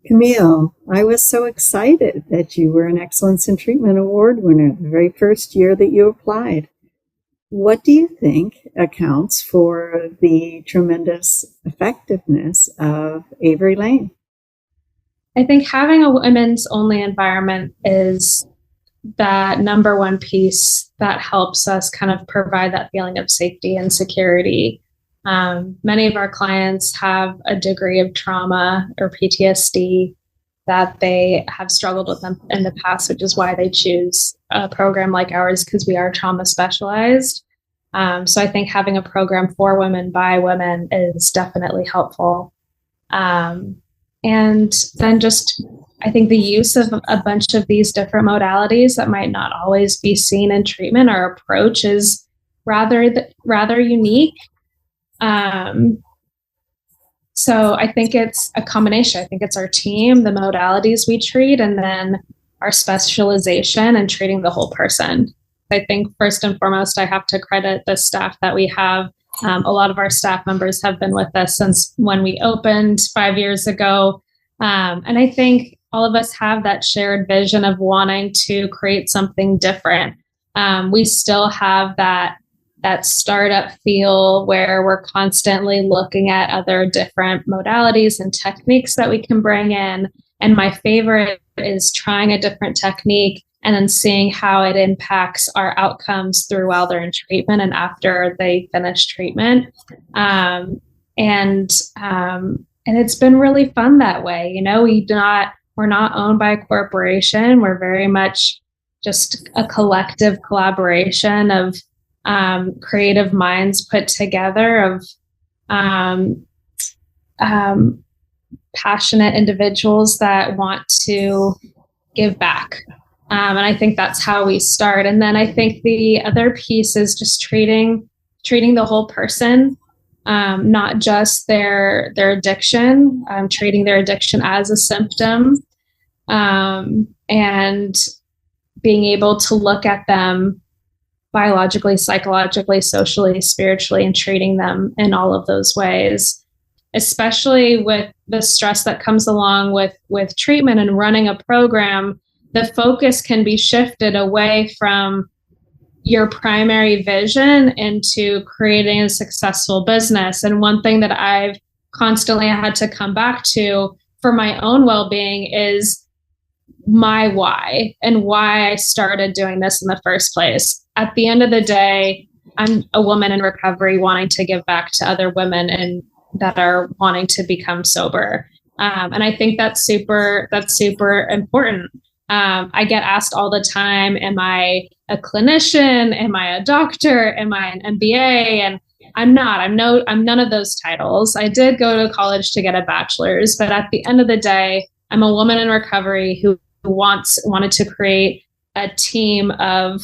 Camille, I was so excited that you were an Excellence in Treatment Award winner the very first year that you applied. What do you think accounts for the tremendous effectiveness of Avery Lane? I think having a women's only environment is that number one piece that helps us kind of provide that feeling of safety and security. Many of our clients have a degree of trauma or PTSD that they have struggled with them in the past, which is why they choose a program like ours, because we are trauma specialized. So I think having a program for women by women is definitely helpful. And then just, I think the use of a bunch of these different modalities that might not always be seen in treatment, our approach is rather unique. So I think it's a combination. I think it's our team, the modalities we treat, and then our specialization and treating the whole person. I think first and foremost, I have to credit the staff that we have. A lot of our staff members have been with us since when we opened 5 years ago. And I think all of us have that shared vision of wanting to create something different. We still have that startup feel where we're constantly looking at other different modalities and techniques that we can bring in. And my favorite is trying a different technique and then seeing how it impacts our outcomes through while they're in treatment and after they finish treatment. And it's been really fun that way. You know, we're not owned by a corporation. We're very much just a collective collaboration of creative minds put together, of passionate individuals that want to give back. And I think that's how we start. And then I think the other piece is just treating the whole person, not just their addiction, treating their addiction as a symptom, and being able to look at them biologically, psychologically, socially, spiritually, and treating them in all of those ways, especially with the stress that comes along with treatment and running a program. The focus can be shifted away from your primary vision into creating a successful business. And one thing that I've constantly had to come back to for my own well-being is my why and why I started doing this in the first place. At the end of the day, I'm a woman in recovery wanting to give back to other women and that are wanting to become sober. And I think that's super important. I get asked all the time, am I a clinician? Am I a doctor? Am I an MBA? And I'm not. I'm none of those titles. I did go to college to get a bachelor's, but at the end of the day, I'm a woman in recovery who wanted to create a team of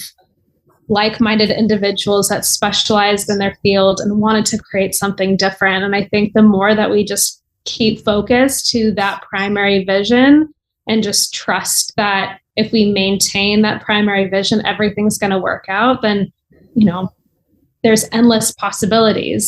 like-minded individuals that specialized in their field and wanted to create something different. And I think the more that we just keep focused to that primary vision and just trust that if we maintain that primary vision, everything's going to work out, then, you know, there's endless possibilities.